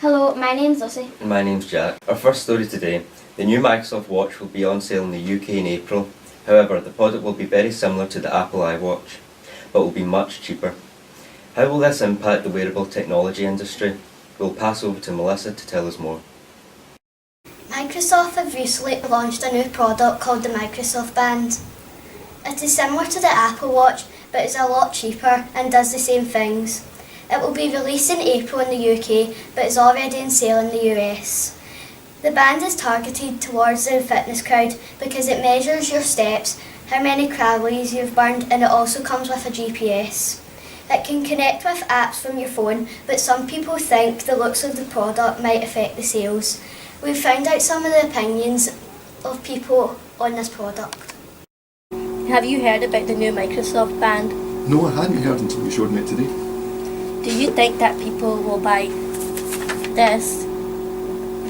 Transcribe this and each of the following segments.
Hello, my name's Lucy. And my name's Jack. Our first story today. The new Microsoft Watch will be on sale in the UK in April. However, the product will be very similar to the Apple iWatch, but will be much cheaper. How will this impact the wearable technology industry? We'll pass over to Melissa to tell us more. Microsoft have recently launched a new product called the Microsoft Band. It is similar to the Apple Watch, but is a lot cheaper and does the same things. It will be released in April in the UK, but is already on sale in the US. The band is targeted towards the fitness crowd because it measures your steps, how many calories you've burned, and it also comes with a GPS. It can connect with apps from your phone, but some people think the looks of the product might affect the sales. We've found out some of the opinions of people on this product. Have you heard about the new Microsoft Band? No, I hadn't heard until you showed me it today. Do you think that people will buy this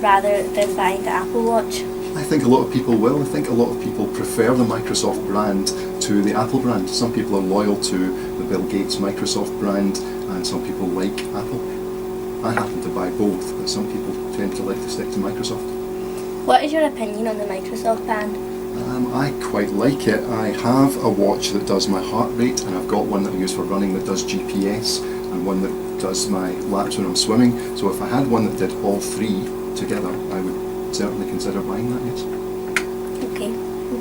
rather than buying the Apple Watch? I think a lot of people will. I think a lot of people prefer the Microsoft brand to the Apple brand. Some people are loyal to the Bill Gates Microsoft brand and some people like Apple. I happen to buy both, but some people tend to like to stick to Microsoft. What is your opinion on the Microsoft Band? I quite like it. I have a watch that does my heart rate, and I've got one that I use for running that does GPS, and one that does my laps when I'm swimming. So if I had one that did all three together, I would certainly consider buying that, yes. Okay,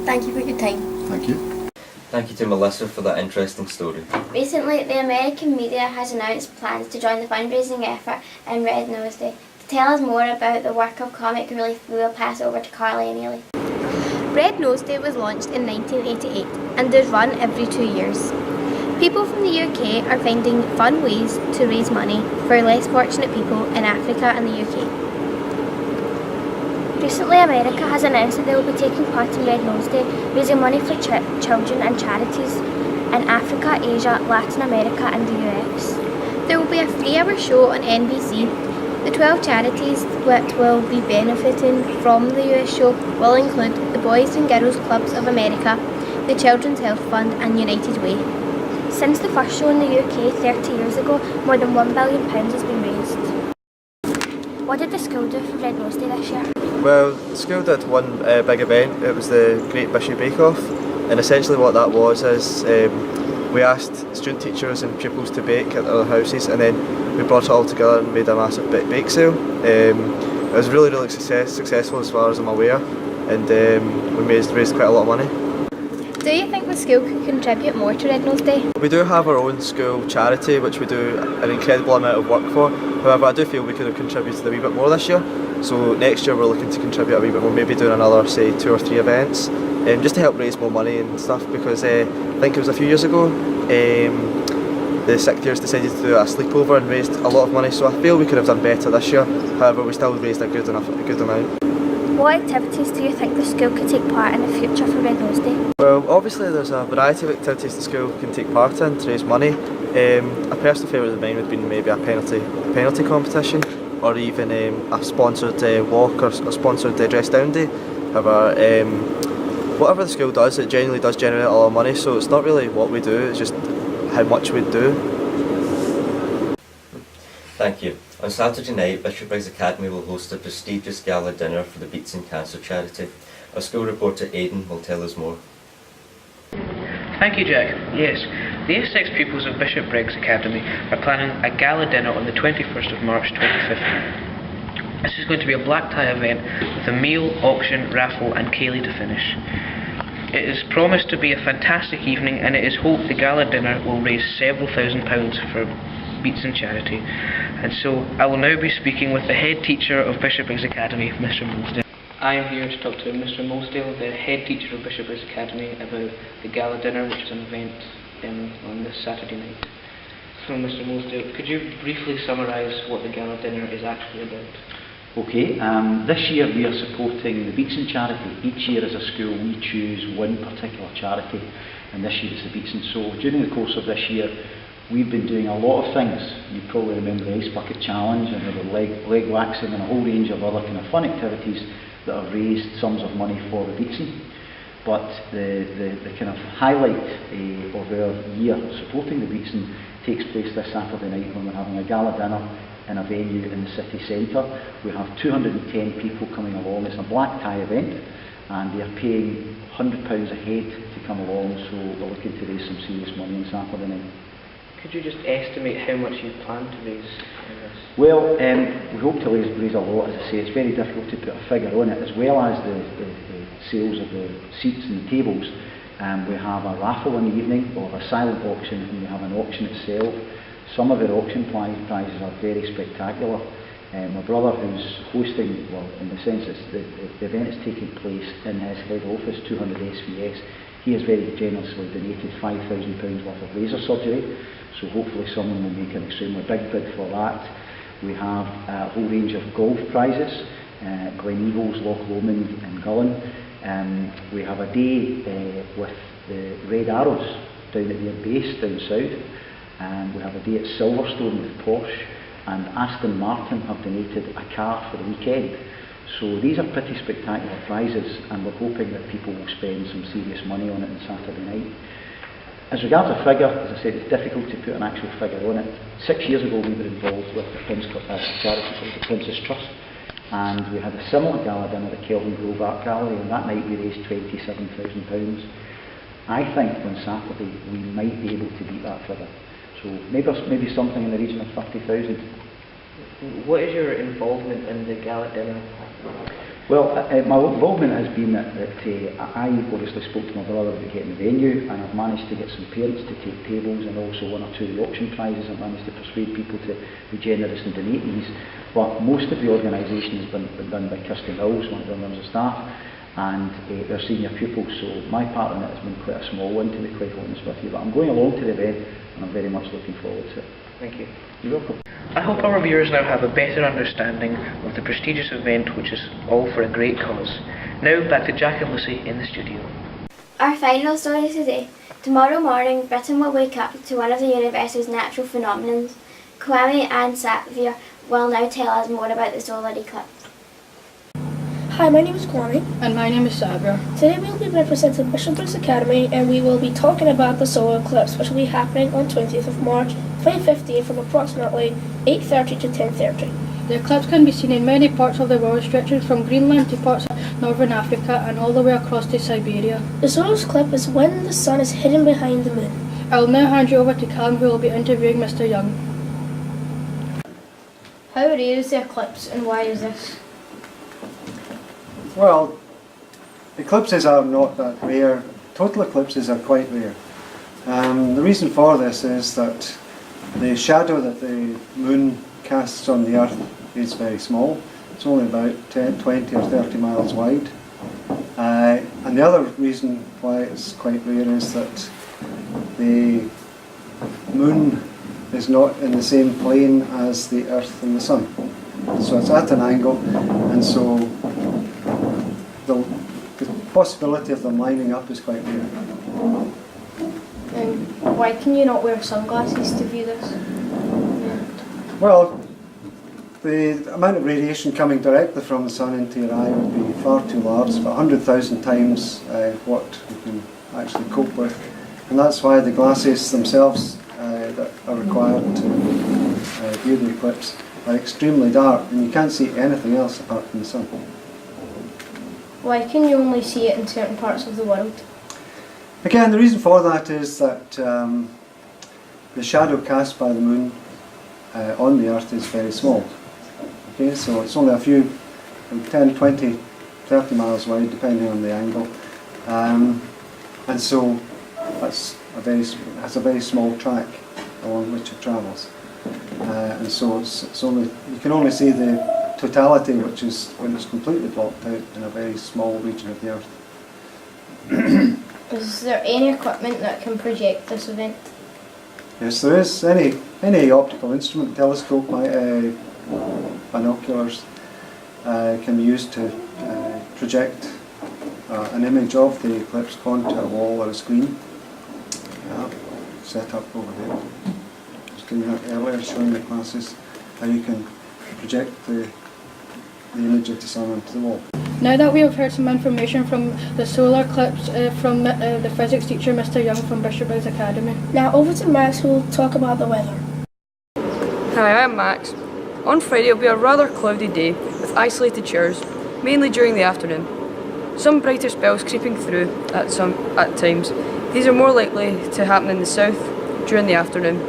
thank you for your time. Thank you. Thank you to Melissa for that interesting story. Recently, the American media has announced plans to join the fundraising effort in Red Nose Day. To tell us more about the work of comic relief, we will pass over to Carly and Ailey. Red Nose Day was launched in 1988 and is run every 2 years. People from the UK are finding fun ways to raise money for less fortunate people in Africa and the UK. Recently, America has announced that they will be taking part in Red Nose Day, raising money for children and charities in Africa, Asia, Latin America and the US. There will be a 3-hour show on NBC. The 12 charities that will be benefiting from the US show will include the Boys and Girls Clubs of America, the Children's Health Fund and United Way. Since the first show in the UK 30 years ago, more than £1 billion has been raised. What did the school do for Red Nose Day this year? Well, the school did one big event. It was the Great Bishop Bake Off, and essentially what that was is we asked student teachers and pupils to bake at their houses, and then we brought it all together and made a massive bake sale. It was really successful as far as I'm aware, and we raised quite a lot of money. Do you think the school could contribute more to Red Nose Day? We do have our own school charity which we do an incredible amount of work for. However, I do feel we could have contributed a wee bit more this year. So next year we're looking to contribute a wee bit more, maybe doing another, say, 2 or 3 events, just to help raise more money and stuff, because I think it was a few years ago, the secretaries decided to do a sleepover and raised a lot of money, so I feel we could have done better this year. However, we still raised a good amount. What activities do you think the school could take part in the future for Red Nose Day? Well, obviously there's a variety of activities the school can take part in to raise money. A personal favourite of mine would be maybe a penalty competition, or even a sponsored walk or sponsored dress down day. However, whatever the school does, it genuinely does generate a lot of money, so it's not really what we do, it's just how much we do. Thank you. On Saturday night, Bishopbriggs Academy will host a prestigious gala dinner for the Beats and Cancer charity. Our school reporter Aidan will tell us more. Thank you, Jack. Yes, the Essex pupils of Bishopbriggs Academy are planning a gala dinner on the 21st of March 2015. This is going to be a black tie event with a meal, auction, raffle and ceilidh to finish. It is promised to be a fantastic evening, and it is hoped the gala dinner will raise several £1,000s for Beats and charity. And so I will now be speaking with the head teacher of Bishopbriggs Academy, Mr. Molesdale. I am here to talk to Mr. Molesdale, the head teacher of Bishopbriggs Academy, about the gala dinner, which is an event on this Saturday night. So Mr. Molesdale, could you briefly summarise what the gala dinner is actually about? Okay, this year we are supporting the Beatson charity. Each year as a school we choose one particular charity, and this year it's the Beatson. So during the course of this year we've been doing a lot of things. You probably remember the Ice Bucket Challenge, and there were leg waxing and a whole range of other kind of fun activities that have raised sums of money for the Beatson. But the kind of highlight of our year supporting the Beatson takes place this Saturday night when we're having a gala dinner in a venue in the city centre. We have 210 people coming along. It's a black tie event, and they are paying £100 a head to come along, so we're looking to raise some serious money on Saturday night. Could you just estimate how much you plan to raise in this? Well, we hope to raise a lot. As I say, it's very difficult to put a figure on it, as well as the sales of the seats and the tables. We have a raffle in the evening, or a silent auction, and we have an auction itself. Some of our auction prizes are very spectacular. My brother, who's hosting, well, in the sense the event is taking place in his head office, 200 SVS, he has very generously donated £5,000 worth of laser surgery, so hopefully someone will make an extremely big bid for that. We have a whole range of golf prizes, Glen Eagles, Loch Lomond and Gullen. We have a day with the Red Arrows down at their base down south. We have a day at Silverstone with Porsche, and Aston Martin have donated a car for the weekend. So these are pretty spectacular prizes, and we're hoping that people will spend some serious money on it on Saturday night. As regards a figure, as I said, it's difficult to put an actual figure on it. 6 years ago we were involved with the charity called the Princess Trust, and we had a similar gala dinner at Kelvin Grove Art Gallery, and that night we raised £27,000. I think on Saturday we might be able to beat that figure. So maybe something in the region of 30,000. What is your involvement in the gala dinner? Well, my involvement has been that I obviously spoke to my brother about getting the venue, and I've managed to get some parents to take tables, and also one or two of the auction prizes. I've managed to persuade people to be generous and donate these. But most of the organisation has been done by Kirsty Mills, one of the members of staff, and their senior pupils. So my part in it has been quite a small one, to be quite honest with you. But I'm going along to the event, and I'm very much looking forward to it. Thank you. You're welcome. I hope our viewers now have a better understanding of the prestigious event, which is all for a great cause. Now back to Jack and Lucy in the studio. Our final story today. Tomorrow morning, Britain will wake up to one of the universe's natural phenomena. Kwame and Satvir will now tell us more about the solar eclipse. Hi, my name is Kwame. And my name is Sabra. Today we will be representing Bishop Briggs Academy, and we will be talking about the solar eclipse, which will be happening on 20th of March 2015 from approximately 8:30 to 10:30. The eclipse can be seen in many parts of the world, stretching from Greenland to parts of northern Africa and all the way across to Siberia. The solar eclipse is when the sun is hidden behind the moon. I will now hand you over to Callum, who will be interviewing Mr. Young. How rare is the eclipse, and why is this? Well, eclipses are not that rare. Total eclipses are quite rare. The reason for this is that the shadow that the moon casts on the earth is very small. It's only about 10, 20 or 30 miles wide. And the other reason why it's quite rare is that the moon is not in the same plane as the earth and the sun. So it's at an angle, and so the possibility of them lining up is quite rare. And why can you not wear sunglasses to view this? Well, the amount of radiation coming directly from the sun into your eye would be far too large, about 100,000 times what you can actually cope with. And that's why the glasses themselves that are required to view the eclipse are extremely dark, and you can't see anything else apart from the sun. Why can you only see it in certain parts of the world? Again, the reason for that is that the shadow cast by the moon on the earth is very small. Okay, so it's only a few, 10, 20, 30 miles wide, depending on the angle. And so that's has a very small track along which it travels. And so it's only, you can only see the totality, which is when it's completely blocked out in a very small region of the earth. Is there any equipment that can project this event? Yes, there is. Any optical instrument, telescope, binoculars can be used to project an image of the eclipse onto a wall or a screen. Set up over there. I was doing that earlier, showing the classes how you can project the image of the sun onto the wall. Now that we have heard some information from the solar eclipse from the physics teacher, Mr. Young from Bishop Briggs Academy. Now over to Max, who will talk about the weather. Hi, I'm Max. On Friday it will be a rather cloudy day with isolated showers, mainly during the afternoon. Some brighter spells creeping through at times. These are more likely to happen in the south during the afternoon.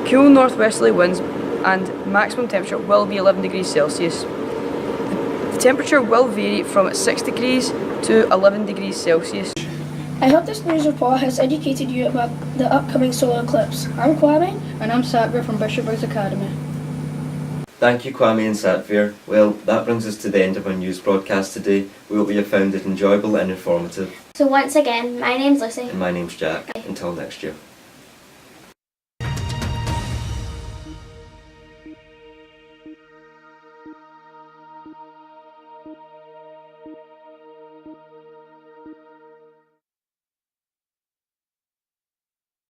Cool northwesterly winds and maximum temperature will be 11 degrees Celsius. The temperature will vary from 6 degrees to 11 degrees Celsius. I hope this news report has educated you about the upcoming solar eclipse. I'm Kwame. And I'm Satvir from Bishop Briggs Academy. Thank you, Kwame and Satvir. Well, that brings us to the end of our news broadcast today. We hope you have found it enjoyable and informative. So once again, my name's Lucy. And my name's Jack. Until next year.